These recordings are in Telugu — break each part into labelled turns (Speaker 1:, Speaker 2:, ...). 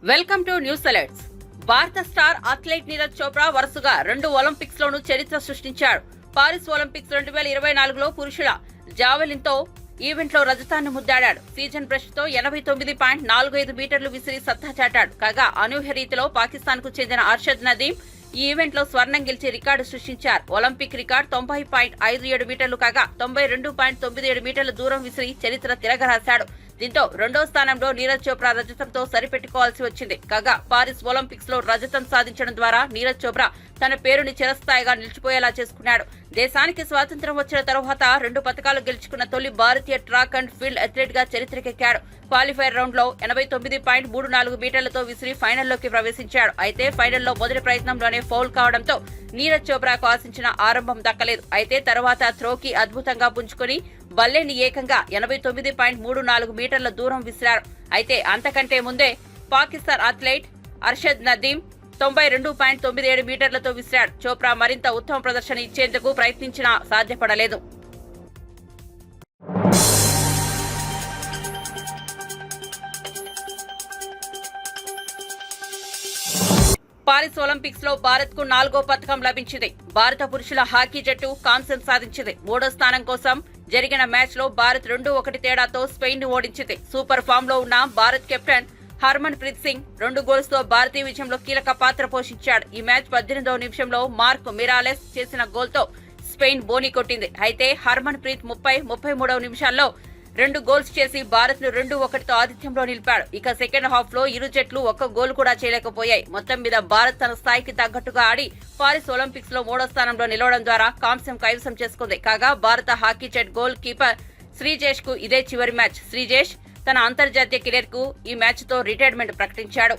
Speaker 1: Welcome to news alerts. భారత స్టార్ అథ్లెట్ నీరజ్ చోప్రా వరుసగా 2 ఒలింపిక్స్ లోనూ చరిత్ర సృష్టించాడు. పారిస్ ఒలింపిక్స్ 2024లో పురుషుల జావెలిన్ తో ఈవెంట్ లో రజతాన్ని ముద్దాడాడు. సీజన్ బ్రష్ తో 89.45 మీటర్లు విసిరి సత్తా చాటాడు. కాగా అనూహ్య రీతిలో పాకిస్తాన్ కు చెందిన అర్షద్ నదీం ఈ ఈవెంట్ లో స్వర్ణం గెలిచి రికార్డు సృష్టించారు. ఒలింపిక్ రికార్డు 90.57 మీటర్లు కాగా 92.97 మీటర్ల దూరం విసిరి చరిత్ర తిరగరాశాడు. దీంతో రెండో స్థానంలో నీరజ్ చోప్రా రజతంతో సరిపెట్టుకోవాల్సి వచ్చింది. కాగా పారిస్ ఒలింపిక్స్ లో రజతం సాధించడం ద్వారా నీరజ్ చోప్రా తన పేరుని చిరస్థాయిగా నిలిచిపోయేలా చేసుకున్నాడు. దేశానికి స్వాతంత్ర్యం వచ్చిన తరువాత 2 పతకాలు గెలుచుకున్న తొలి భారతీయ ట్రాక్ అండ్ ఫీల్డ్ అథ్లెట్ గా చరిత్రకెక్కాడు. క్వాలిఫైర్ రౌండ్ లో 89.34 మీటర్లతో విసిరి ఫైనల్లోకి ప్రవేశించాడు. అయితే ఫైనల్లో మొదటి ప్రయత్నంలోనే ఫౌల్ కావడంతో నీరజ్ చోప్రాకు ఆశించిన ఆరంభం దక్కలేదు. అయితే తర్వాత త్రోకి అద్భుతంగా పుంజుకుని బల్లెని ఏకంగా 89.34 మీటర్ల దూరం విసిరారు. అయితే అంతకంటే ముందే పాకిస్తాన్ అథ్లెట్ అర్షద్ నదీం 92.97 మీటర్లతో విసిరాడు. చోప్రా మరింత ఉత్తమ ప్రదర్శన ఇచ్చేందుకు ప్రయత్నించినా సాధ్యపడలేదు. పారిస్ ఒలింపిక్స్ లో భారత్ కు 4వ పతకం లభించింది. భారత పురుషుల హాకీ జట్టు కాంస్యం సాధించింది. 3వ స్థానం కోసం జరిగిన మ్యాచ్ లో భారత్ 2-1 తేడాతో స్పెయిన్ ను ఓడించింది. సూపర్ ఫామ్ లో ఉన్న భారత్ కెప్టెన్ హర్మన్ ప్రీత్ సింగ్ 2 గోల్స్ తో భారతీయ విజయంలో కీలక పాత్ర పోషించాడు. ఈ మ్యాచ్ 18వ నిమిషంలో మార్క్ మిరాలెస్ చేసిన గోల్ తో స్పెయిన్ బోని కొట్టింది. అయితే హర్మన్ ప్రీత్ 33వ నిమిషాల్లో 2 గోల్స్ చేసి భారత్ ను 2-1తో ఆధిత్యంలో నిలిపాడు. ఇక సెకండ్ హాఫ్ లో ఇరు జట్లు ఒక్క గోల్ కూడా చేయలేకపోయాయి. మొత్తం మీద భారత్ తన స్థాయికి తగ్గట్టుగా ఆడి పారిస్ ఒలింపిక్స్ లో 3వ స్థానంలో నిలవడం ద్వారా కాంస్యం కైవసం చేసుకుంది. కాగా భారత హాకీ జట్ గోల్ కీపర్ శ్రీజేష్ కు ఇదే చివరి మ్యాచ్. శ్రీజేష్ తన అంతర్జాతీయ కెరీర్ కు ఈ మ్యాచ్ తో రిటైర్మెంట్ ప్రకటించాడు.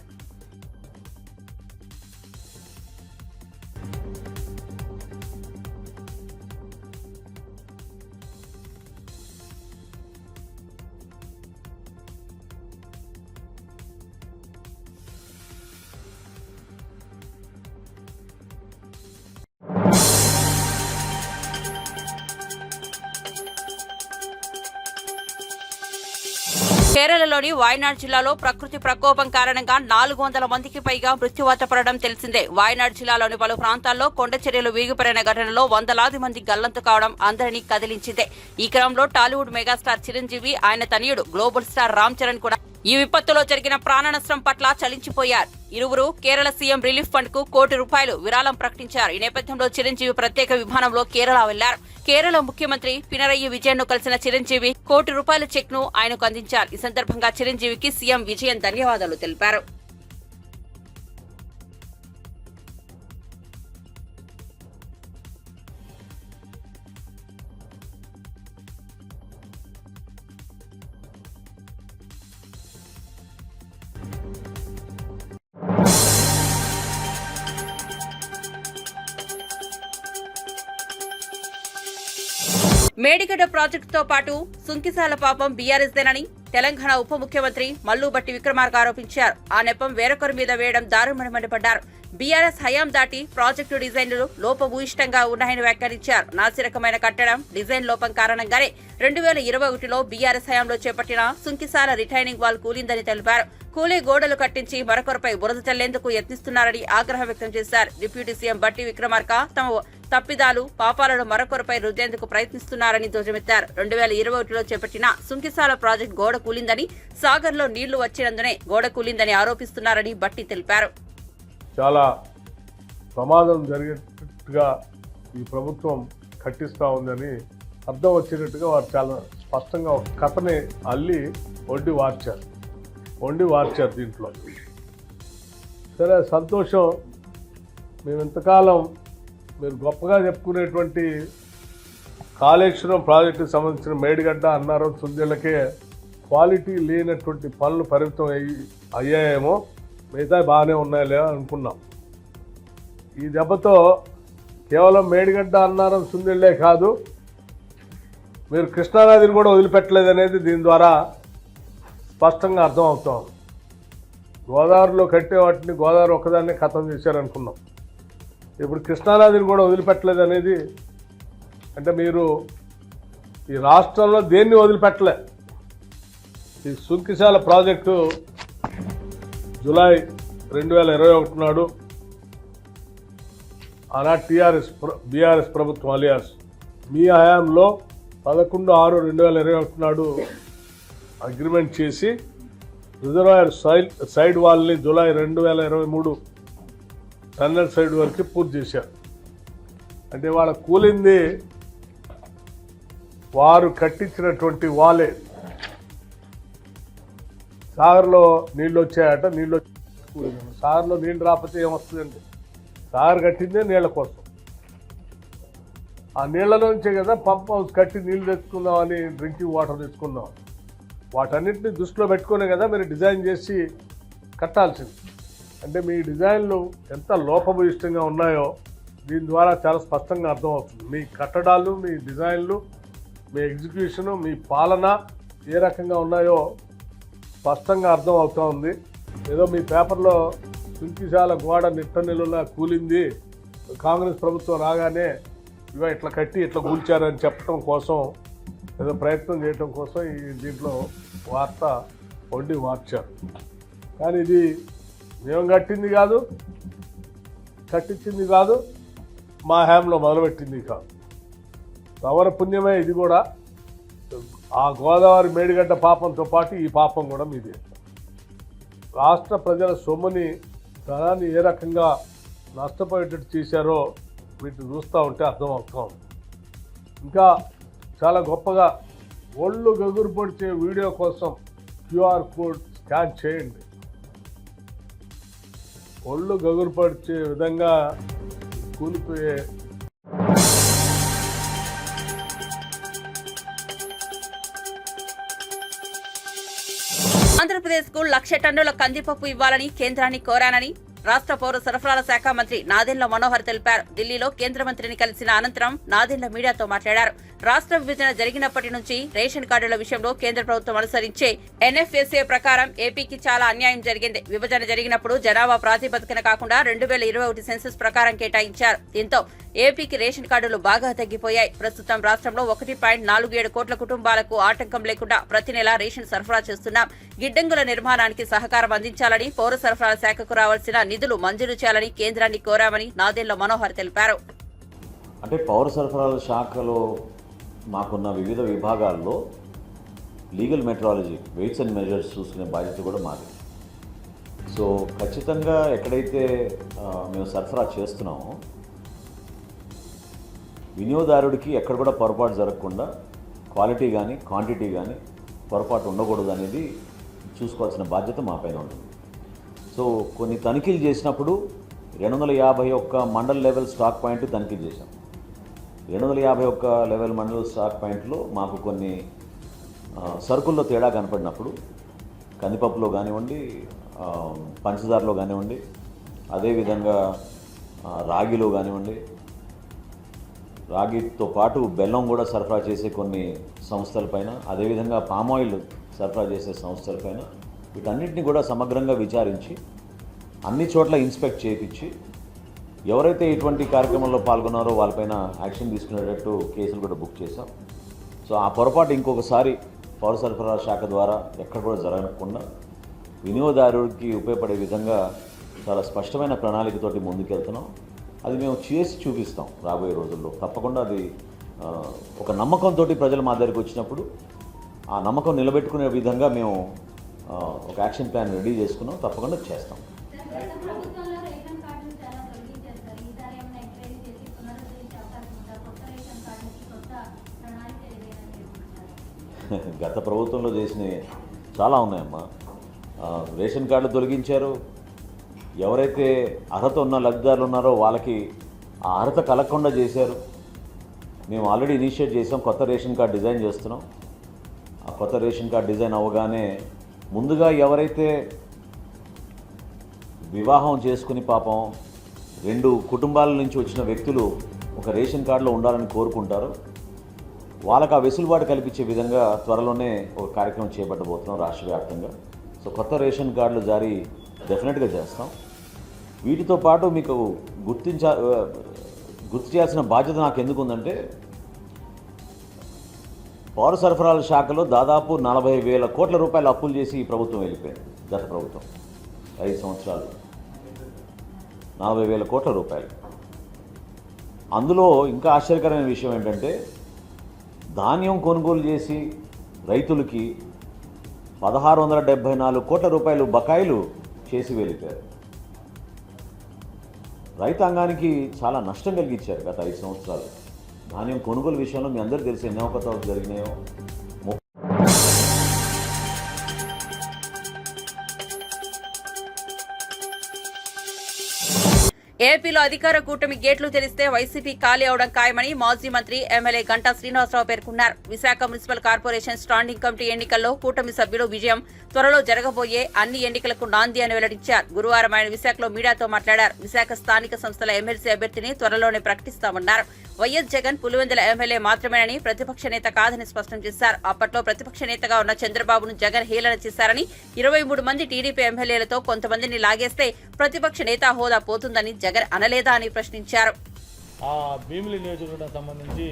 Speaker 1: కేరళలోని వాయనాడ్ జిల్లాలో ప్రకృతి ప్రకోపం కారణంగా 400 మందికి పైగా మృత్యువాత పడడం తెలిసిందే. వాయనాడ్ జిల్లాలోని పలు ప్రాంతాల్లో కొండ చర్యలు వీగిపడిన ఘటనలో వందలాది మంది గల్లంతు కావడం అందరినీ కదిలించిందే. ఈ క్రమంలో టాలీవుడ్ మెగాస్టార్ చిరంజీవి, ఆయన తనయుడు గ్లోబల్ స్టార్ రామ్ చరణ్ కూడా ఈ విపత్తులో జరిగిన ప్రాణ నష్టం పట్ల చలించిపోయారు. ఇరువురు కేరళ సీఎం రిలీఫ్ ఫండ్ కు ₹1 కోటి విరాళం ప్రకటించారు. ఈ నేపథ్యంలో చిరంజీవి ప్రత్యేక విమానంలో కేరళ వెళ్లారు. కేరళ ముఖ్యమంత్రి పినరయి విజయన్ ను కలిసిన చిరంజీవి ₹1 చెక్ ను ఆయనకు అందించారు. ఈ సందర్భంగా చిరంజీవికి సీఎం విజయన్ ధన్యవాదాలు తెలిపారు. మేడిగడ్డ ప్రాజెక్టుతో పాటు సుంకిశాల పాపం బీఆర్ఎస్ దేనని తెలంగాణ ఉప ముఖ్యమంత్రి మల్లుబట్టి విక్రమార్క ఆరోపించారు. ఆ నెపం వేరొకరి మీద వేయడం దారుణమని మండిపడ్డారు. బీఆర్ఎస్ హయాం దాటి ప్రాజెక్టు డిజైన్లు లోపభూయిష్టంగా ఉన్నాయని వ్యాఖ్యానించారు. నాసిరకమైన కట్టడం, డిజైన్ లోపం కారణంగానే 2021లో బీఆర్ఎస్ హయాంలో చేపట్టిన సుంకిశాల రిటైనింగ్ వాల్ కూలిందని తెలిపారు. కూలీ గోడలు కట్టించి మరొకరిపై బురద చల్లేందుకు యత్నిస్తున్నారని ఆగ్రహం వ్యక్తం చేశారు. డిప్యూటీ సీఎం బట్టి విక్రమార్క తమ తప్పిదాలు, పాపాలను మరొకరిపై రుద్దేందుకు ప్రయత్నిస్తున్నారని ధ్వజమెత్తారు. 2021లో చేపట్టిన సుంకిశాల ప్రాజెక్టు గోడ కూలిందని, సాగర్లో నీళ్లు వచ్చినందునే గోడ కూలిందని ఆరోపిస్తున్నారని బట్టి తెలిపారు.
Speaker 2: చాలా ప్రమాదం జరిగేట్టుగా ఈ ప్రభుత్వం కట్టిస్తూ ఉందని అర్థం వచ్చేటట్టుగా వారు చాలా స్పష్టంగా ఒక కథని అల్లి వండి వార్చారు దీంట్లో. సరే, సంతోషం. మేము ఇంతకాలం మీరు గొప్పగా చెప్పుకునేటువంటి కాళేశ్వరం ప్రాజెక్టుకు సంబంధించిన మేడిగడ్డ, అన్నారం, సుందెళ్ళకే క్వాలిటీ లేనటువంటి పనులు పరిమితం అయ్యాయేమో, మిగతా బాగానే ఉన్నాయో అనుకున్నాం. ఈ దెబ్బతో కేవలం మేడిగడ్డ, అన్నారం, సుందెళ్ళే కాదు, మీరు కృష్ణానదిని కూడా వదిలిపెట్టలేదనేది దీని ద్వారా స్పష్టంగా అర్థం అవుతాం. గోదావరిలో కట్టే వాటిని గోదావరి ఒక్కదాన్నే ఖతం చేశారనుకున్నాం. ఇప్పుడు కృష్ణానదిని కూడా వదిలిపెట్టలేదు అనేది అంటే మీరు ఈ రాష్ట్రంలో దేన్ని వదిలిపెట్టలే. ఈ సుంకిశాల ప్రాజెక్టు జూలై 2021 నాడు ఆనాటి బీఆర్ఎస్ ప్రభుత్వం అలియాస్ మీ హయాంలో 11/6/2021 నాడు అగ్రిమెంట్ చేసి రిజర్వాయర్ సైడ్ వాల్ని జూలై 2023 టన్నెల్ సైడ్ వరకు పూర్తి చేశారు. అంటే వాళ్ళ కూలింది వారు కట్టించినటువంటి వాలే. సాగర్లో నీళ్ళు వచ్చాయట, నీళ్ళు సాగర్లో నీళ్ళు రాకపోతే ఏమొస్తుందండి? సాగర్ కట్టిందే నీళ్ల కోసం. ఆ నీళ్లలోంచే కదా పంప్ హౌస్ కట్టి నీళ్ళు తెచ్చుకుందామని, డ్రింకింగ్ వాటర్ తెచ్చుకుందాం. వాటన్నిటిని దృష్టిలో పెట్టుకునే కదా మీరు డిజైన్ చేసి కట్టాల్సింది. అంటే మీ డిజైన్లు ఎంత లోపభూయిష్టంగా ఉన్నాయో దీని ద్వారా చాలా స్పష్టంగా అర్థమవుతుంది. మీ కట్టడాలు, మీ డిజైన్లు, మీ ఎగ్జిక్యూషను, మీ పాలన ఏ రకంగా ఉన్నాయో స్పష్టంగా అర్థం అవుతూ ఉంది. ఏదో మీ పేపర్లో చుంకిశాల గోడ నిట్ట నిలులా కూలింది, కాంగ్రెస్ ప్రభుత్వం రాగానే ఇవ ఇట్లా కట్టి ఇట్లా కూల్చారని చెప్పడం కోసం, ఏదో ప్రయత్నం చేయడం కోసం దీంట్లో వార్త వండి మార్చారు. కానీ ఇది మేము కట్టింది కాదు, కట్టించింది కాదు, మా హ్యాంలో మొదలుపెట్టింది కాదు. సవర పుణ్యమే ఇది కూడా. ఆ గోదావరి మేడిగడ్డ పాపంతో పాటు ఈ పాపం కూడా మీదే. రాష్ట్ర ప్రజల సొమ్ముని, ధనాన్ని ఏ రకంగా నష్టపోయేటట్టు చేశారో వీటిని చూస్తూ ఉంటే అర్థమవుతాం. ఇంకా చాలా గొప్పగా ఒళ్ళు గగురు పొడిచే వీడియో కోసం క్యూఆర్ కోడ్ స్కాన్ చేయండి. ఒళ్ళు గగురు పొడిచే విధంగా కూలిపోయే
Speaker 1: ఆంధ్రప్రదేశ్కు 1,00,000 టన్నుల కందిపప్పు ఇవ్వాలని కేంద్రాన్ని కోరానని రాష్ట్ర పౌర సరఫరాల శాఖ మంత్రి నాదెండ్ల మనోహర్ తెలిపారు. ఢిల్లీలో కేంద్ర మంత్రిని కలిసిన అనంతరం నాదెండ్ల మీడియాతో మాట్లాడారు. రాష్ట్ర విభజన జరిగినప్పటి నుంచి రేషన్ కార్డుల విషయంలో కేంద్ర ప్రభుత్వం అనుసరించే ఎన్ఎఫ్ఎస్ఏ ప్రకారం ఏపీకి చాలా అన్యాయం జరిగింది. విభజన జరిగినప్పుడు జనాభా ప్రాతిపదికన కాకుండా 2021 సెన్సస్ ప్రకారం కేటాయించారు. దీంతో ఏపీకి రేషన్ కార్డులు బాగా తగ్గిపోయాయి. ప్రస్తుతం రాష్ట్రంలో 1.47 కోట్ల కుటుంబాలకు ఆటంకం లేకుండా ప్రతి నెల రేషన్ సరఫరా చేస్తున్నాం. గిడ్డంగుల నిర్మాణానికి సహకారం అందించాలని, పౌర సరఫరాల శాఖకు రావాల్సిన నిధులు మంజూరు చేయాలని కేంద్రాన్ని కోరామని నాదెండ్ల మనోహర్ తెలిపారు.
Speaker 3: అంటే పౌర సరఫరాల శాఖలో మాకున్న వివిధ విభాగాల్లో legal metrology, weights and measures చూసుకునే బాధ్యత కూడా మాది. సో ఖచ్చితంగా ఎక్కడైతే మేము సరఫరా చేస్తున్నామో వినియోగదారుడికి ఎక్కడ కూడా పొరపాటు జరగకుండా క్వాలిటీ కానీ క్వాంటిటీ కానీ పొరపాటు ఉండకూడదు అనేది చూసుకోవాల్సిన బాధ్యత మా పైన ఉంటుంది. సో కొన్ని తనిఖీలు చేసినప్పుడు 251 మండల్ లెవెల్ స్టాక్ పాయింట్ తనిఖీ చేశాం. 251 లెవెల్ మండల్ స్టాక్ పాయింట్లో మాకు కొన్ని సరుకుల్లో తేడా కనపడినప్పుడు కందిపప్పులో కానివ్వండి, పంచదారలో కానివ్వండి, అదేవిధంగా రాగిలో కానివ్వండి, రాగితో పాటు బెల్లం కూడా సరఫరా చేసే కొన్ని సంస్థలపైన, అదేవిధంగా పామాయిల్ సరఫరా చేసే సంస్థలపైన వీటన్నిటిని కూడా సమగ్రంగా విచారించి అన్ని చోట్ల ఇన్స్పెక్ట్ చేయించి ఎవరైతే ఇటువంటి కార్యక్రమంలో పాల్గొన్నారో వాళ్ళపైన యాక్షన్ తీసుకునేటట్టు కేసులు కూడా బుక్ చేశాం. సో ఆ పొరపాటు ఇంకొకసారి పౌర సరఫరా శాఖ ద్వారా ఎక్కడ కూడా జరగకుండా వినియోగదారుడికి ఉపయోగపడే విధంగా చాలా స్పష్టమైన ప్రణాళికతోటి ముందుకెళ్తున్నాం. అది మేము చేసి చూపిస్తాం రాబోయే రోజుల్లో. తప్పకుండా అది ఒక నమ్మకంతో ప్రజలు మా దగ్గరికి వచ్చినప్పుడు ఆ నమ్మకం నిలబెట్టుకునే విధంగా మేము ఒక యాక్షన్ ప్లాన్ రెడీ చేసుకున్నాం. తప్పకుండా చేస్తాం. గత ప్రభుత్వంలో చేసినవి చాలా ఉన్నాయమ్మా. రేషన్ కార్డులు తొలగించారు. ఎవరైతే అర్హత ఉన్న లబ్ధిదారులు ఉన్నారో వాళ్ళకి ఆ అర్హత కలగకుండా చేశారు. మేము ఆల్రెడీ ఇనిషియేట్ చేసాం, కొత్త రేషన్ కార్డు డిజైన్ చేస్తున్నాం. ఆ కొత్త రేషన్ కార్డు డిజైన్ అవ్వగానే ముందుగా ఎవరైతే వివాహం చేసుకుని పాపం 2 కుటుంబాల నుంచి వచ్చిన వ్యక్తులు ఒక రేషన్ కార్డులో ఉండాలని కోరుకుంటారో వాళ్ళకు ఆ వెసులుబాటు కల్పించే విధంగా త్వరలోనే ఒక కార్యక్రమం చేపట్టబోతున్నాం రాష్ట్ర వ్యాప్తంగా. సో కొత్త రేషన్ కార్డులు జారీ డెఫినెట్గా చేస్తాం. వీటితో పాటు మీకు గుర్తు చేయాల్సిన బాధ్యత నాకు ఎందుకు ఉందంటే, పౌర సరఫరాల శాఖలో దాదాపు 40,000 కోట్ల రూపాయలు అప్పులు చేసి ఈ ప్రభుత్వం వెళ్ళిపోయింది, గత ప్రభుత్వం. 5 సంవత్సరాలు 40,000 కోట్ల రూపాయలు. అందులో ఇంకా ఆశ్చర్యకరమైన విషయం ఏంటంటే ధాన్యం కొనుగోలు చేసి రైతులకి 1,674 కోట్ల రూపాయలు బకాయిలు చేసి వెళ్ళిపోయారు. రైతాంగానికి చాలా నష్టం కలిగించారు గత 5 సంవత్సరాలు. ధాన్యం కొనుగోలు విషయంలో మీ అందరికీ తెలిసి ఎన్ని అవకతవకలు జరిగినాయో.
Speaker 1: ఏపీలో అధికార కూటమి గేట్లు తెరిస్తే వైసీపీ ఖాళీ అవడం ఖాయమని మాజీ మంత్రి ఎమ్మెల్యే గంటా శ్రీనివాసరావు పేర్కొన్నారు. Visakha municipal corporation standing committee ఎన్నికల్లో కూటమి సభ్యులు విజయం త్వరలో జరగబోయే అన్ని ఎన్నికలకు నాంది అని వెల్లడించారు. గురువారం ఆయన విశాఖలో మీడియాతో మాట్లాడారు. విశాఖ స్థానిక సంస్థల ఎమ్మెల్సీ అభ్యర్థిని త్వరలోనే ప్రకటిస్తామన్నారు. వైఎస్ జగన్ పులివెందుల ఎమ్మెల్యే మాత్రమేనని ప్రతిపక్ష నేత కాదని స్పష్టం చేశారు. అప్పట్లో ప్రతిపక్ష నేతగా ఉన్న చంద్రబాబును జగన్ హేళన చేశారని 23 మంది టీడీపీ ఎమ్మెల్యేలతో కొంతమందిని లాగేస్తే ప్రతిపక్ష నేత హోదా పోతుందని జగన్ అనలేదా అని ప్రశ్నించారు.
Speaker 4: భీమిలి నియోజకవర్గం సంబంధించి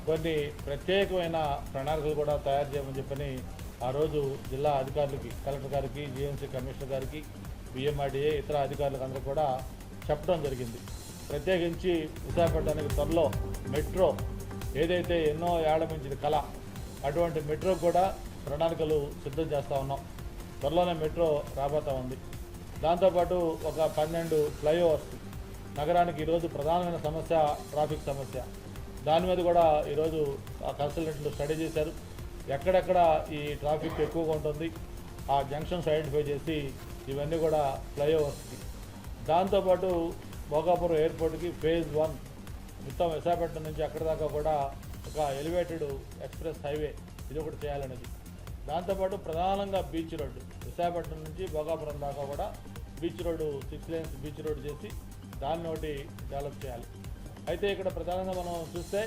Speaker 4: కొన్ని ప్రత్యేకమైన ప్రణాళికలు కూడా తయారు చేయమని చెప్పని ఆ రోజు జిల్లా అధికారులకి, కలెక్టర్ గారికి, జీఎంసీ కమిషనర్ గారికి, బిఎంఆర్డీఏ ఇతర అధికారులకు అందరూ కూడా చెప్పడం జరిగింది. ప్రత్యేకించి విశాఖపట్నానికి త్వరలో మెట్రో ఏదైతే ఎన్నో ఏళ్ల మించిన కళ, అటువంటి మెట్రో కూడా ప్రణాళికలు సిద్ధం చేస్తూ ఉన్నాం. త్వరలోనే మెట్రో రాబోతూ ఉంది. దాంతోపాటు ఒక 12 ఫ్లైఓవర్స్ నగరానికి ఈరోజు ప్రధానమైన సమస్య ట్రాఫిక్ సమస్య. దాని మీద కూడా ఈరోజు కన్సల్టెంట్లు స్టడీ చేశారు. ఎక్కడెక్కడ ఈ ట్రాఫిక్ ఎక్కువగా ఉంటుంది ఆ జంక్షన్స్ ఐడెంటిఫై చేసి ఇవన్నీ కూడా ఫ్లైఓవర్స్కి. దాంతోపాటు భోగాపురం ఎయిర్పోర్ట్కి ఫేజ్ 1 మొత్తం విశాఖపట్నం నుంచి అక్కడి దాకా కూడా ఒక ఎలివేటెడ్ ఎక్స్ప్రెస్ హైవే ఇది ఒకటి చేయాలనేది. దాంతోపాటు ప్రధానంగా బీచ్ రోడ్డు విశాఖపట్నం నుంచి భోగాపురం దాకా కూడా beach road 6 lanes beach road చేసి దాన్ని ఒకటి డెవలప్ చేయాలి. అయితే ఇక్కడ ప్రధానంగా మనం చూస్తే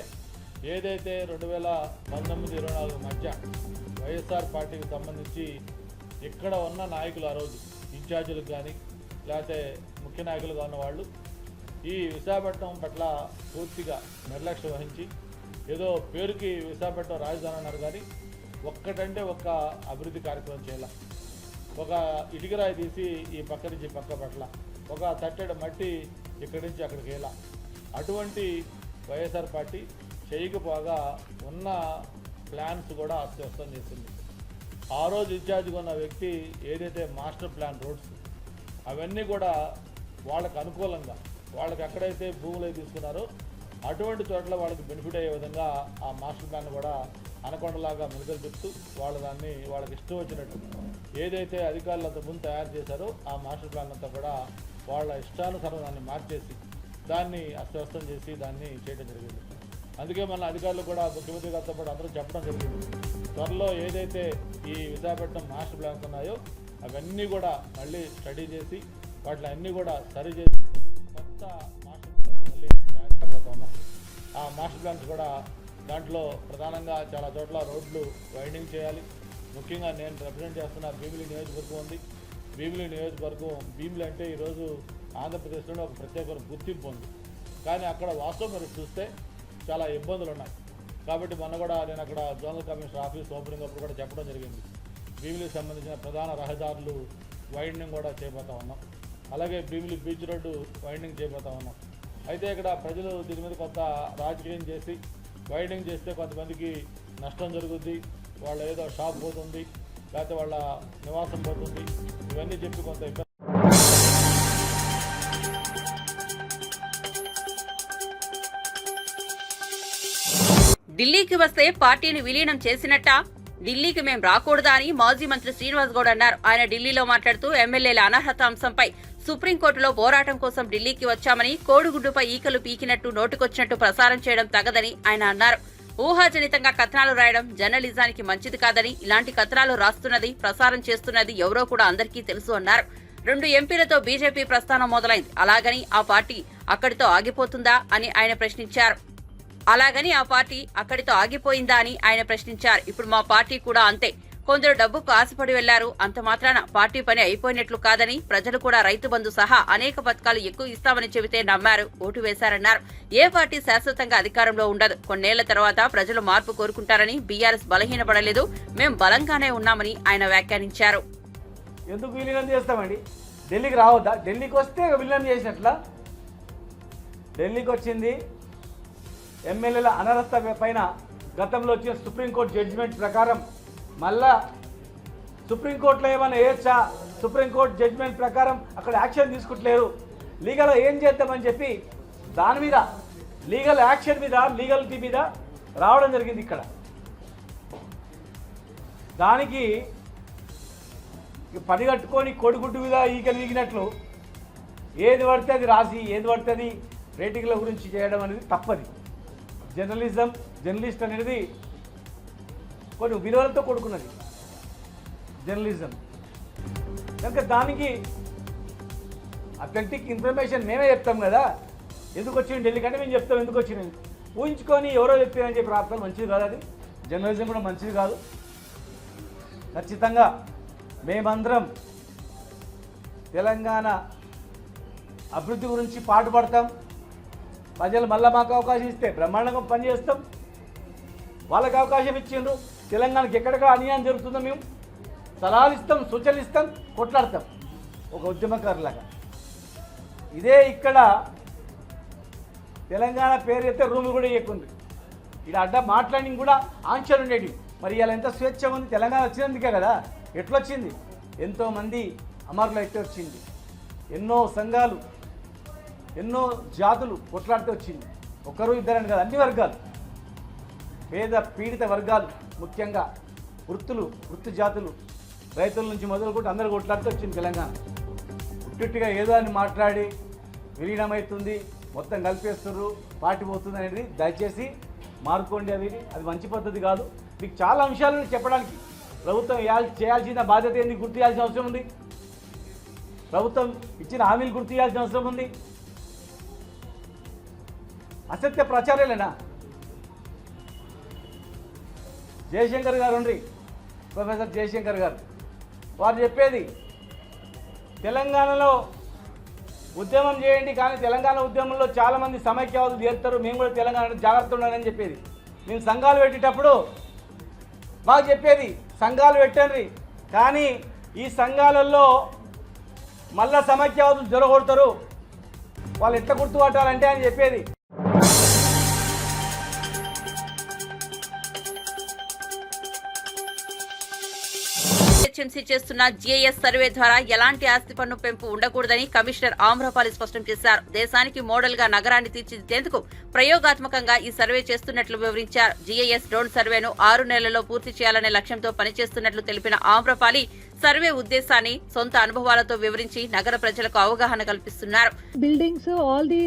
Speaker 4: ఏదైతే 2019-24 మధ్య వైఎస్ఆర్ పార్టీకి సంబంధించి ఇక్కడ ఉన్న నాయకులు ఆ రోజు ఇన్ఛార్జీలకు కానీ లేకపోతే ముఖ్య నాయకులుగా ఉన్న వాళ్ళు ఈ విశాఖపట్నం పట్ల పూర్తిగా నిర్లక్ష్యం వహించి ఏదో పేరుకి విశాఖపట్నం రాజధాని అన్నారు కానీ ఒక్కటంటే ఒక్క అభివృద్ధి కార్యక్రమం చేయాల. ఒక ఇటుకరాయి తీసి ఈ పక్క నుంచి పక్క పట్ల, ఒక తట్టెడ మట్టి ఇక్కడి నుంచి అక్కడికి వెళ్ళా. అటువంటి వైఎస్ఆర్ పార్టీ చేయకపోగా ఉన్న ప్లాన్స్ కూడా అస్తవ్యస్తం చేసింది. ఆ రోజు ఇన్ఛార్జ్గా ఉన్న వ్యక్తి ఏదైతే మాస్టర్ ప్లాన్ రోడ్స్ అవన్నీ కూడా వాళ్ళకు అనుకూలంగా వాళ్ళకి ఎక్కడైతే భూములు తీసుకున్నారో అటువంటి చోట్ల వాళ్ళకి బెనిఫిట్ అయ్యే విధంగా ఆ మాస్టర్ ప్లాన్ కూడా అనకొండలాగా మెలుకలు తిప్పుతూ దాన్ని వాళ్ళకి ఇష్టం వచ్చినట్టు ఏదైతే అధికారులు అంత ముందు తయారు చేశారో ఆ మాస్టర్ ప్లాన్ అంతా కూడా వాళ్ళ ఇష్టానుసారం దాన్ని మార్చేసి దాన్ని అస్తవ్యస్తం చేసి దాన్ని చేయడం జరిగింది. అందుకే మన అధికారులు కూడా ముఖ్యమంత్రి గారితో పాటు అందరూ చెప్పడం జరిగింది. త్వరలో ఏదైతే ఈ విశాఖపట్నం మాస్టర్ ప్లాన్స్ ఉన్నాయో అవన్నీ కూడా మళ్ళీ స్టడీ చేసి వాటిని అన్నీ కూడా సరి చేసి కొత్త మాస్టర్ ప్లాన్స్ మళ్ళీ తయారు చేయబోతా ఉన్నాం. ఆ మాస్టర్ ప్లాన్స్ కూడా దాంట్లో ప్రధానంగా చాలా చోట్ల రోడ్లు వైండింగ్ చేయాలి. ముఖ్యంగా నేను రిప్రజెంట్ చేస్తున్న భీమిలి నియోజకవర్గం ఉంది. భీమిలి నియోజకవర్గం భీమిలి అంటే ఈరోజు ఆంధ్రప్రదేశ్లోనే ఒక ప్రత్యేకమైన గుర్తింపు ఉంది. కానీ అక్కడ వాస్తవం మీరు చూస్తే చాలా ఇబ్బందులు ఉన్నాయి. కాబట్టి మొన్న కూడా నేను అక్కడ జోనల్ కమిషనర్ ఆఫీస్ ఓపెనింగ్ అప్పుడు కూడా చెప్పడం జరిగింది. భీమిలికి సంబంధించిన ప్రధాన రహదారులు వైండింగ్ కూడా చేయబోతా ఉన్నాం. అలాగే భీమిలి బీచ్ రోడ్డు వైండింగ్ చేయబోతా ఉన్నాం. అయితే ఇక్కడ ప్రజలు దీని మీద కొంత రాజకీయం చేసి వైండింగ్ చేస్తే కొంతమందికి నష్టం జరుగుద్ది, వాళ్ళ ఏదో షాప్ పోతుంది, లేకపోతే వాళ్ళ నివాసం పోతుంది, ఇవన్నీ చెప్పి కొంత ఇబ్బంది.
Speaker 1: ఢిల్లీకి వస్తే పార్టీని విలీనం చేసినట్టా? ఢిల్లీకి మేం రాకూడదా అని మాజీ మంత్రి శ్రీనివాస్ గౌడ్ అన్నారు. ఆయన ఢిల్లీలో మాట్లాడుతూ ఎమ్మెల్యేల అనర్హత అంశంపై సుప్రీంకోర్టులో పోరాటం కోసం ఢిల్లీకి వచ్చామని, కోడిగుడ్డుపై ఈకలు పీకినట్టు నోటుకొచ్చినట్టు ప్రసారం చేయడం తగదని ఆయన అన్నారు. ఊహాజనితంగా కథనాలు రాయడం జర్నలిజానికి మంచిది కాదని, ఇలాంటి కథనాలు రాస్తున్నది, ప్రసారం చేస్తున్నది ఎవరో కూడా అందరికీ తెలుసు అన్నారు. 2 ఎంపీలతో బీజేపీ ప్రస్థానం మొదలైంది. అలాగని ఆ పార్టీ అక్కడితో ఆగిపోతుందా అని ఆయన ప్రశ్నించారు. ఇప్పుడు మా పార్టీ కూడా అంతే. కొందరు డబ్బుకు ఆశపడి వెళ్లారు, అంత మాత్రాన పార్టీ పని అయిపోయినట్లు కాదని, ప్రజలు కూడా రైతు బంధు సహా అనేక పథకాలు ఎక్కువ ఇస్తామని చెబితే నమ్మారు, ఓటు వేశారన్నారు. ఏ పార్టీ శాశ్వతంగా అధికారంలో ఉండదు. కొన్నేళ్ల తర్వాత ప్రజలు మార్పు కోరుకుంటారని, బీఆర్ఎస్ బలహీనపడలేదు, మేం బలంగానే ఉన్నామని ఆయన వ్యాఖ్యానించారు.
Speaker 5: ఎందుకు విలీనం చేస్తామండి? ఢిల్లీకి రావద్దా? ఢిల్లీకి వస్తే విలన్ చేసినట్లా. ఢిల్లీకి వచ్చింది ఎమ్మెల్యేల అనర్హత పైన గతంలో వచ్చిన సుప్రీంకోర్టు జడ్జిమెంట్ ప్రకారం మళ్ళా సుప్రీంకోర్టులో ఏమైనా వేయచ్చా? సుప్రీంకోర్టు జడ్జిమెంట్ ప్రకారం అక్కడ యాక్షన్ తీసుకుంటలేరు. లీగల్గా ఏం చేద్దామని చెప్పి దాని మీద లీగల్ యాక్షన్ మీద లీగల్టీ మీద రావడం జరిగింది ఇక్కడ. దానికి పని కట్టుకొని కొడుగుడ్డు మీద ఈగలు ఈగినట్లు ఏది పడితే అది రాసి ఏది పడితే అది రేటింగ్ల గురించి చేయడం అనేది తప్పది. జర్నలిస్ట్ అనేది కొన్ని విలువలతో కూడుకున్నది జర్నలిజం. కనుక దానికి అథెంటిక్ ఇన్ఫర్మేషన్ మేమే చెప్తాం కదా. ఎందుకు వచ్చింది ఢిల్లీ కంటే మేము చెప్తాం ఎందుకు వచ్చింది. ఊహించుకొని ఎవరో చెప్పారని చెప్పి రాష్ట్రాలు మంచిది కాదు. అది జర్నలిజం కూడా మంచిది కాదు. ఖచ్చితంగా మేమందరం తెలంగాణ అభివృద్ధి గురించి పాటుపడతాం. ప్రజలు మళ్ళీ మాకు అవకాశం ఇస్తే బ్రహ్మాండంగా పనిచేస్తాం. వాళ్ళకి అవకాశం ఇచ్చిండ్రు. తెలంగాణకి ఎక్కడికో అన్యాయం జరుగుతుందో మేము సలహాలు ఇస్తాం, సూచనలు ఇస్తాం, కొట్లాడతాం ఒక ఉద్యమకారులాగా. ఇదే ఇక్కడ తెలంగాణ పేరు అయితే రూములు కూడా ఇవ్వకుంది. ఇక్కడ అడ్డ మాట్లాడి కూడా ఆంక్షలు ఉండేవి. మరి ఇలా ఎంత స్వేచ్ఛ ఉంది తెలంగాణ వచ్చినందుకే కదా. ఎట్లొచ్చింది? ఎంతోమంది అమరులు అయితే వచ్చింది. ఎన్నో సంఘాలు, ఎన్నో జాతులు కొట్లాడితే వచ్చింది. ఒకరు ఇద్దరని కాదు, అన్ని వర్గాలు, పేద పీడిత వర్గాలు, ముఖ్యంగా వృత్తి జాతులు, రైతుల నుంచి మొదలుకుంటే అందరూ కొట్లాడితే వచ్చింది తెలంగాణ. ఉట్టిగా ఏదో అని మాట్లాడి విలీనమవుతుంది, మొత్తం కలిపేస్తున్నారు, పార్టీ పోతుంది అనేది దయచేసి మారుకోండి. అది మంచి పద్ధతి కాదు. మీకు చాలా అంశాలను చెప్పడానికి ప్రభుత్వం చేయాల్సిన బాధ్యత ఏంది గుర్తు చేయాల్సిన అవసరం ఉంది. ప్రభుత్వం ఇచ్చిన హామీలు గుర్తు చేయాల్సిన అవసరం ఉంది. అసత్య ప్రచారాలేనా? జయశంకర్ గారు ఉండ్రి, ప్రొఫెసర్ జయశంకర్ గారు, వారు చెప్పేది తెలంగాణలో ఉద్యమం చేయండి, కానీ తెలంగాణ ఉద్యమంలో చాలామంది సమైక్యవాదులు చేరుతారు, మేము కూడా తెలంగాణ జాగ్రత్త ఉండాలని చెప్పేది. మేము సంఘాలు పెట్టేటప్పుడు మాకు చెప్పేది సంఘాలు పెట్టండి, కానీ ఈ సంఘాలలో మళ్ళా సమైక్యవాదులు జొరగొడతారు, వాళ్ళు ఎట్లా గుర్తుపట్టాలంటే అని చెప్పేది.
Speaker 1: హెచ్ఎంసీ చేస్తున్న జీఐఎస్ సర్వే ద్వారా ఎలాంటి ఆస్తి పన్ను పెంపు ఉండకూడదని కమిషనర్ ఆమ్రపాలి స్పష్టం చేశారు. దేశానికి మోడల్ గా నగరాన్ని తీర్చిదిద్దేందుకు ప్రయోగాత్మకంగా ఈ సర్వే చేస్తున్నట్లు వివరించారు. జీఐఎస్ డ్రోన్ సర్వేను 6 నెలల్లో పూర్తి చేయాలనే లక్ష్యంతో పనిచేస్తున్నట్లు తెలిపిన ఆమ్రపాలి సర్వే ఉద్దేశాన్ని సొంత అనుభవాలతో వివరించి నగర ప్రజలకు అవగాహన కల్పిస్తున్నారు.
Speaker 6: Buildings, all the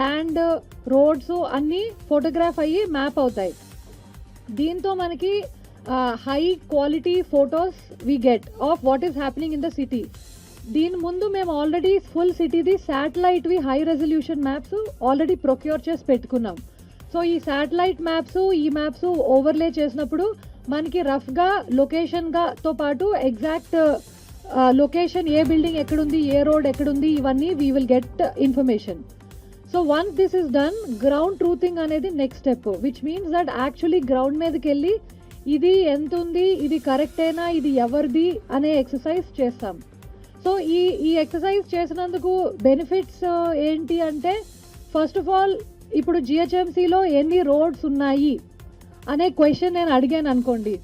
Speaker 6: land, roads అన్ని ఫోటోగ్రాఫ్ అయ్యి మ్యాప్ అవుతాయి. దీంతో మనకి high quality photos we get of what is happening in the city. దీని ముందు మేము ఆల్రెడీ ఫుల్ సిటీది శాటిలైట్వి high resolution maps already procure చేసి పెట్టుకున్నాం. సో ఈ శాటిలైట్ మ్యాప్స్, ఈ మ్యాప్స్ ఓవర్లే చేసినప్పుడు మనకి రఫ్గా లొకేషన్గాతో పాటు ఎగ్జాక్ట్ లొకేషన్, ఏ బిల్డింగ్ ఎక్కడుంది, ఏ రోడ్ ఎక్కడుంది, ఇవన్నీ we will get information. So once this is done, ground truthing అనేది next step, which means that actually ground మీదకి వెళ్ళి ఇది ఎంత ఉంది, ఇది కరెక్టేనా, ఇది ఎవరిది అనే ఎక్సర్సైజ్ చేస్తాం. సో ఈ ఎక్సర్సైజ్ చేసినందుకు బెనిఫిట్స్ ఏంటి అంటే, ఫస్ట్ ఆఫ్ ఆల్ ఇప్పుడు జిహెచ్ఎంసీలో ఎన్ని రోడ్స్ ఉన్నాయి అనే క్వశ్చన్ నేను అడిగాను అనుకోండి.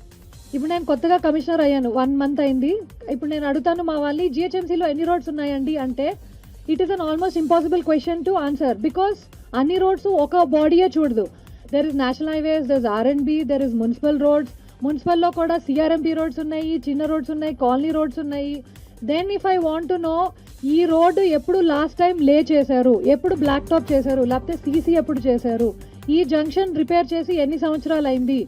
Speaker 6: ఇప్పుడు నేను కొత్తగా కమిషనర్ అయ్యాను, 1 month అయింది. ఇప్పుడు నేను అడుగుతాను మా వాళ్ళని, జిహెచ్ఎంసీలో ఎన్ని రోడ్స్ ఉన్నాయండి అంటే, it is an almost impossible question to answer, because అన్ని రోడ్స్ ఒక బాడీయే చూడదు. There is national highways, there is R&B, there is municipal roads. మున్సిపల్లో కూడా CRMP రోడ్స్ ఉన్నాయి, చిన్న రోడ్స్ ఉన్నాయి, కాలనీ రోడ్స్ ఉన్నాయి. Then if I want to know ఈ రోడ్డు ఎప్పుడు లాస్ట్ టైం లే చేశారు, ఎప్పుడు బ్లాక్ టాప్ చేశారు, లేకపోతే CC ఎప్పుడు చేశారు, ఈ జంక్షన్ రిపేర్ చేసి ఎన్ని సంవత్సరాలు అయింది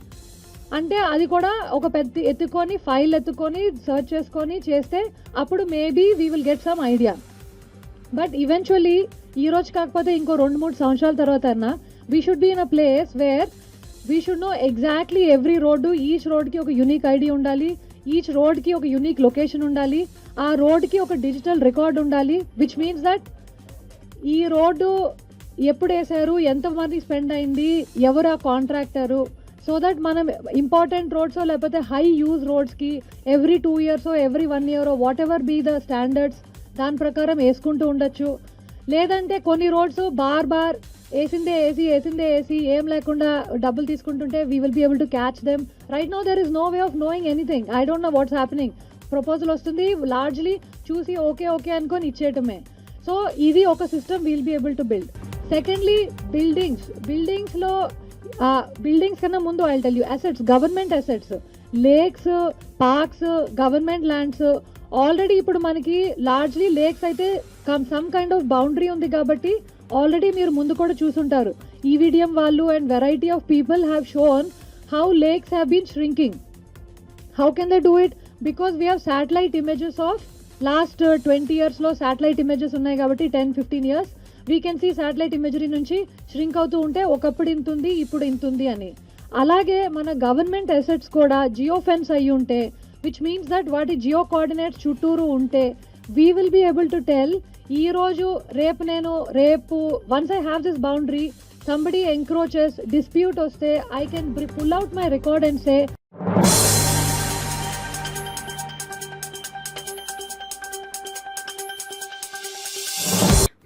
Speaker 6: అంటే, అది కూడా ఒక పెద్ద ఎత్తుకొని ఫైల్ ఎత్తుకొని సర్చ్ చేసుకొని చేస్తే అప్పుడు maybe we will get some idea. But eventually ఈ రోజు కాకపోతే ఇంకో 2-3 సంవత్సరాల తర్వాత అన్నా we should be in a place where we should know exactly every road, each road ki oka unique ID undali, each road ki oka unique location undali, aa road ki oka digital record undali, which means that ee road eppudu esaru, enta mani spend ayindi, evaru aa contractor, so that manam important roads lepothe high use roads ki every 2 years or every 1 year or whatever be the standards దాని ప్రకారం వేసుకుంటూ ఉండొచ్చు. లేదంటే కొన్ని రోడ్స్ బార్ వేసిందే ఏసీ ఏం లేకుండా డబ్బులు తీసుకుంటుంటే we will be able to catch them. Right now there is no way of knowing anything. I don't know what's happening. Proposal వస్తుంది, లార్జ్లీ చూసి ఓకే అనుకొని ఇచ్చేయటమే. సో ఇది ఒక system we'll be able to build. Secondly బిల్డింగ్స్లో బిల్డింగ్స్ కన్నా ముందు I tell you assets, government assets, lakes, parks, government lands. Already ఇప్పుడు మనకి లార్జ్లీ లేక్స్ అయితే సమ్ కైండ్ ఆఫ్ బౌండరీ ఉంది కాబట్టి ఆల్రెడీ మీరు ముందు కూడా చూసుంటారు. ఈవిడిఎం వాళ్ళు and variety of people have shown how lakes have been shrinking. How can they do it? Because we have satellite images of last 20 years లో satellite images ఉన్నాయి కాబట్టి 10-15 years we can see satellite imagery నుంచి shrink అవుతూ ఉంటే ఒకప్పుడు ఇంతుంది ఇప్పుడు ఇంతుంది అని. అలాగే మన గవర్నమెంట్ అసెట్స్ కూడా జియో ఫెన్స్ అయ్యి ఉంటే విచ్ మీన్స్ దట్ వాటి జియో కోఆర్డినేట్స్ చుట్టూరు ఉంటే we will be able to tell ఈ రోజు రేపు once I have this boundary somebody encroaches dispute వస్తే I can pull out my record and say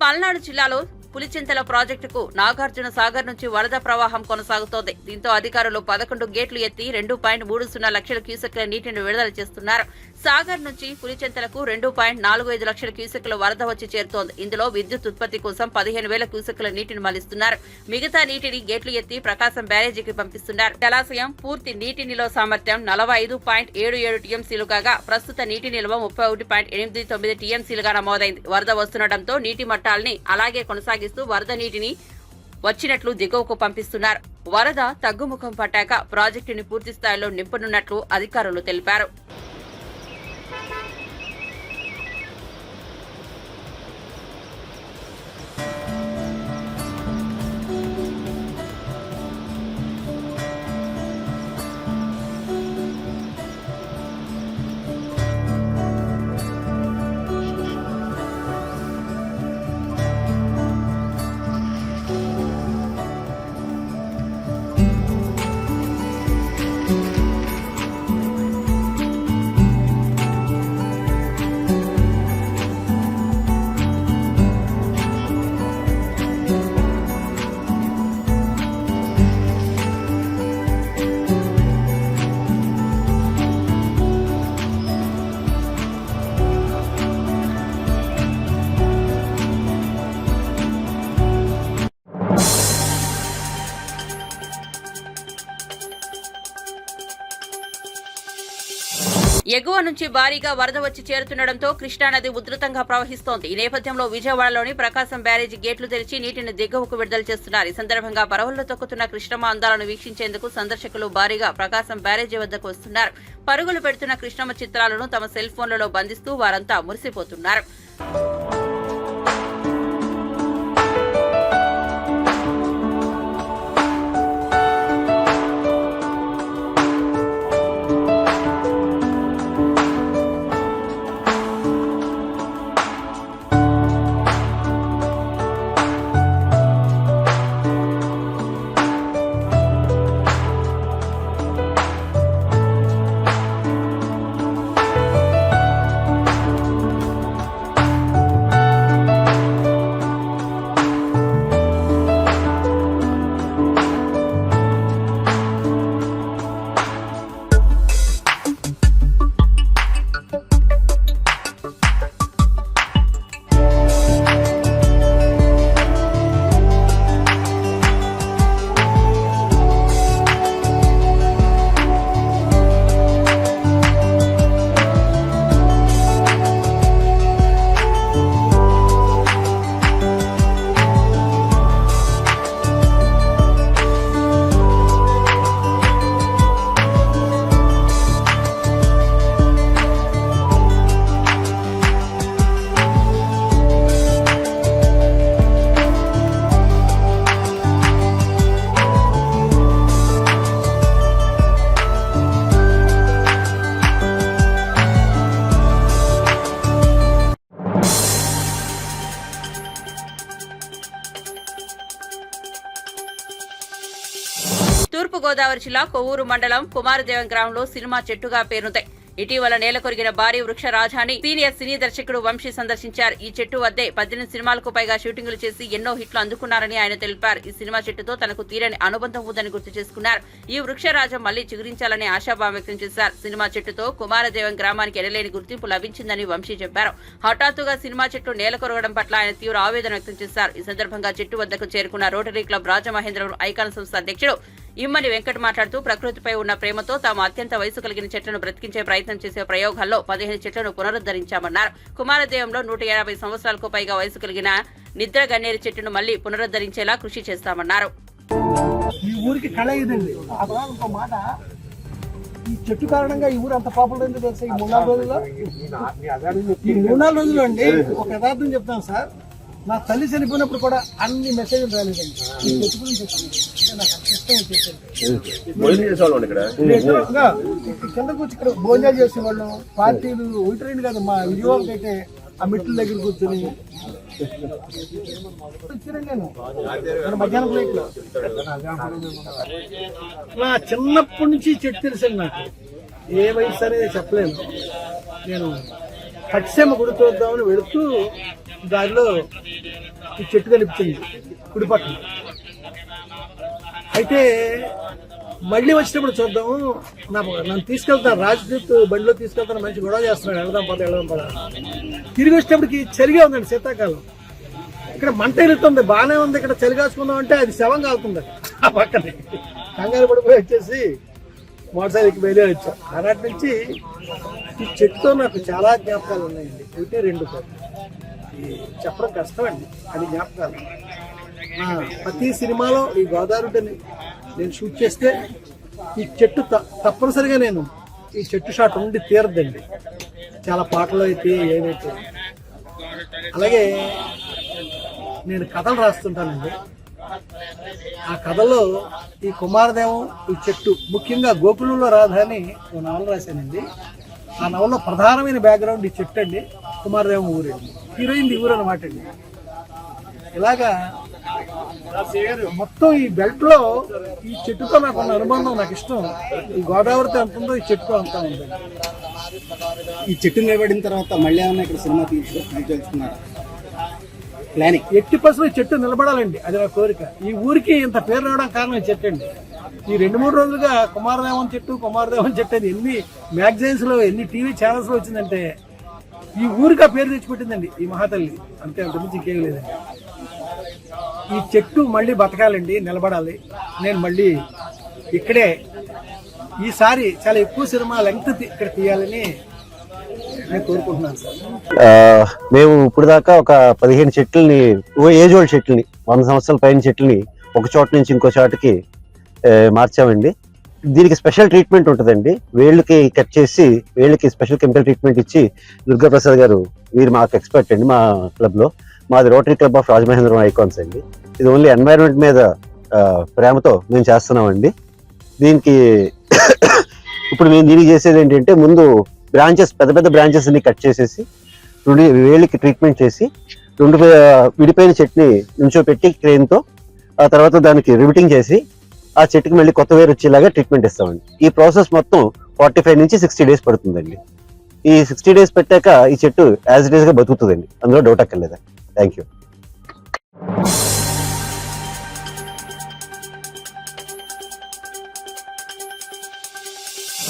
Speaker 1: Palnadu జిల్లాలో పులిచింతల ప్రాజెక్టుకు నాగార్జున సాగర్ నుంచి వరద ప్రవాహం కొనసాగుతోంది. దీంతో అధికారులు 11 గేట్లు ఎత్తి 2.30 లక్షల క్యూసెక్ల నీటిని విడుదల చేస్తున్నారు. సాగర్ నుంచి పులిచింతలకు 2.45 లక్షల క్యూసెక్ల వరద వచ్చి చేరుతోంది. ఇందులో విద్యుత్ ఉత్పత్తి కోసం 15,000 క్యూసెక్ల నీటిని మళ్లిస్తున్నారు. మిగతా నీటిని గేట్లు ఎత్తి ప్రకాశం బ్యారేజీకి పంపిస్తున్నారు. జలాశయం పూర్తి నీటి నిల్వ సామర్థ్యం 45.77 టీఎంసీలు కాగా ప్రస్తుత నీటి నిల్వ 31.89 టీఎంసీలుగా నమోదైంది. వరద వస్తుండటంతో నీటి మట్టాల్ని అలాగే కొనసాగిస్తూ వరద నీటిని వచ్చినట్లు దిగువకు పంపిస్తున్నారు. వరద తగ్గుముఖం పట్టాక ప్రాజెక్టుని పూర్తి స్థాయిలో నింపనున్నట్లు అధికారులు తెలిపారు. ఎగువ నుంచి భారీగా వరద వచ్చి చేరుతుండటంతో కృష్ణానది ఉధృతంగా ప్రవహిస్తోంది. ఈ నేపథ్యంలో విజయవాడలోని ప్రకాశం బ్యారేజీ గేట్లు తెరిచి నీటిని దిగువకు విడుదల చేస్తున్నారు. ఈ సందర్భంగా పరవళ్లు తొక్కుతున్న కృష్ణమ్మ అందాలను వీక్షించేందుకు సందర్శకులు భారీగా ప్రకాశం బ్యారేజీ వద్దకు వస్తున్నారు. పరుగులు పెడుతున్న కృష్ణమ్మ చిత్రాలను తమ సెల్ ఫోన్లలో బంధిస్తూ వారంతా మురిసిపోతున్నారు. తూర్పుగోదావరి జిల్లా కొవ్వూరు మండలం కుమారదేవం గ్రామంలో సినిమా చెట్టుగా పేరుంది. ఇటీవల నేల కొరిగిన భారీ వృక్ష రాజాని సీనియర్ సినీ దర్శకుడు వంశీ సందర్శించారు. ఈ చెట్టు వద్దే 18 సినిమాలకు పైగా షూటింగులు చేసి ఎన్నో హిట్లు అందుకున్నారని ఆయన తెలిపారు. ఈ సినిమా చెట్టుతో తనకు తీరని అనుబంధం ఉందని గుర్తు చేసుకున్నారు. ఈ వృక్షరాజం మళ్లీ చిగురించాలని ఆశాభావం వ్యక్తం చేశారు. సినిమా చెట్టుతో కుమారదేవం గ్రామానికి ఎనలేని గుర్తింపు లభించిందని వంశీ చెప్పారు. హఠాత్తుగా సినిమా చెట్టు నేల కొరగడం పట్ల ఆయన తీవ్ర ఆవేదన వ్యక్తం చేశారు. ఈ సందర్భంగా చెట్టు వద్దకు చేరుకున్న రోటరీ క్లబ్ రాజమహేంద్రవరం ఐకాన్ సంస్థ అధ్యక్షుడు ఇమ్మని వెంకట్ మాట్లాడుతూ ప్రకృతిపై ఉన్న ప్రేమతో తాము అత్యంత వయసు కలిగిన చెట్లను బ్రతికించే ప్రయత్నం చేసే ప్రయోగాల్లో 15 చెట్లను పునరుద్ధరించామన్నారు. కుమారదేవంలో 150 సంవత్సరాలకు పైగా వయసు కలిగిన నిద్ర గన్నేరు చెట్టును మళ్లీ పునరుద్ధరించేలా కృషి చేస్తామన్నారు.
Speaker 7: ఈ ఊరికి కళ ఇదండి. ఆ తర్వాత ఇంకో మాట, ఈ చెట్టు కారణంగా ఈ ఊరు అంత పాపులర్ అయిందో తెలుసా? ఈ 3-4 రోజుల్లో, ఈ 3-4 రోజుల్లో అండి ఒక యథార్థం చెప్తాను సార్. నా తల్లి చనిపోయినప్పుడు కూడా అన్ని మెసేజ్లు రాలేదండి. ఈ చెట్టు గురించి వచ్చింది. అంటే నాకు అంత ఇష్టం వచ్చేసింది. కిందకు వచ్చి ఇక్కడ భోజనాలు చేసేవాళ్ళం. పార్టీలు ఒకటి రెండు కాదు, మా విజయవాడకి అయితే ఆ మెట్ల దగ్గర కూర్చొని నేను మధ్యాహ్నం ప్లేట్ లో నా చిన్నప్పటి నుంచి చెట్టు తెలుసండి. నాకు ఏ వయసు అనేది చెప్పలేను. నేను పట్టిసీమ గుడి చూద్దామని వెళుతూ దారిలో ఈ చెట్టు కనిపించింది కుడి పక్కన. అయితే మళ్ళీ వచ్చినప్పుడు చూద్దాము, నన్ను తీసుకెళ్తాను, రాజదూత్ బండిలో తీసుకెళ్తాను, మంచి గొడవ చేస్తున్నాడు, వెళదాం పద. తిరిగి వచ్చేటప్పటికి చలిగా ఉందండి, శీతాకాలం. ఇక్కడ మంట వెళ్తుంది, బాగానే ఉంది. ఇక్కడ చలి కాచుకుందాం అంటే అది శవం కాలుతుంది ఆ పక్కనే. కంగారు పడిపోయి వచ్చేసి మోటార్ సైకిల్కి బయలుదేరి వచ్చాం. ఆనాటి నుంచి ఈ చెట్టుతో నాకు చాలా జ్ఞాపకాలు ఉన్నాయండి. 1-2 కాదు, చెప్పడం కష్టం అండి. అది జ్ఞాపకాలు. ప్రతి సినిమాలో ఈ గోదావరిని నేను షూట్ చేస్తే ఈ చెట్టు తప్పనిసరిగా నేను ఈ చెట్టు షాట్ ఉండి తీరద్దండి. చాలా పాటలు అయితే ఏమైతే. అలాగే నేను కథలు రాస్తుంటానండి. ఆ కథలో ఈ కుమారదేవం, ఈ చెట్టు, ముఖ్యంగా గోకులంలో రాధ అని ఒక నవల రాశానండి. ఆ నవల్లో ప్రధానమైన బ్యాక్గ్రౌండ్ ఈ చెట్టు అండి, కుమారదేవం ఊరండి, హీరోయిన్ ఈ ఊరు అనమాట అండి. ఇలాగా మొత్తం ఈ బెల్ట్ లో ఈ చెట్టుతో నాకు ఉన్న అనుబంధం, నాకు ఇష్టం. ఈ గోదావరితో ఎంత ఉందో ఈ చెట్టుతో అంతా ఉంది.
Speaker 5: ఈ చెట్టు నిలబడిన తర్వాత మళ్ళీ ఏమన్నా ఇక్కడ సినిమా తీసుకున్నారు ప్లానింగ్?
Speaker 7: 80% ఈ చెట్టు నిలబడాలండి, అది నా కోరిక. ఈ ఊరికి ఇంత పేరు రావడం కారణం ఈ చెట్టు అండి. ఈ 2-3 రోజులుగా కుమారదేవం చెట్టు అని ఎన్ని మ్యాగజైన్స్ లో, ఎన్ని టీవీ ఛానల్స్ లో వచ్చిందంటే ఈ ఊరికి ఆ పేరు తెచ్చిపెట్టిందండి ఈ మహాతల్లి. అంతే, అంతకుమించి ఇంకేం లేదండి. ఈ చెట్టు మళ్ళీ బతకాలండి, నిలబడాలి. నేను మళ్ళీ ఇక్కడే ఈసారి చాలా ఎక్కువ సినిమా లెంగ్త్ ఇక్కడ తీయాలని నేను కోరుకుంటున్నాను సార్.
Speaker 8: మేము ఇప్పుడు దాకా ఒక 15 చెట్లని, ఏజ్ ఓల్డ్ చెట్లని, 100 సంవత్సరాల పైన చెట్లని ఒక చోట నుంచి ఇంకో చోటకి మార్చామండి. దీనికి స్పెషల్ ట్రీట్మెంట్ ఉంటుందండి. వేళ్ళకి కట్ చేసి వేళ్ళకి స్పెషల్ కెమికల్ ట్రీట్మెంట్ ఇచ్చి, దుర్గా ప్రసాద్ గారు వీరు మాకు ఎక్స్పర్ట్ అండి. మా క్లబ్ లో, మాది rotary club of Rajamahendravaram icons అండి. ఇది ఓన్లీ ఎన్వైరన్మెంట్ మీద ప్రేమతో మేము చేస్తున్నామండి. దీనికి ఇప్పుడు మేము దీనికి చేసేది ఏంటంటే, ముందు బ్రాంచెస్, పెద్ద బ్రాంచెస్ ని కట్ చేసేసి వేళ్ళకి ట్రీట్మెంట్ చేసి 2 విడిపోయిన చెట్టుని నుంచోపెట్టి క్రేన్ తో, ఆ తర్వాత దానికి రివిటింగ్ చేసి ఆ చెట్టుకి మళ్ళీ కొత్త వేరు వచ్చేలాగా ట్రీట్మెంట్ ఇస్తామండి. ఈ ప్రాసెస్ మొత్తం 45 నుంచి 60 డేస్ పడుతుందండి. ఈ 60 డేస్ పెట్టాక ఈ చెట్టు యాజ్ ఇట్ ఈస్ గా బతుకుతుందండి, అందులో డౌట్ అక్కర్లేదండి. Thank you.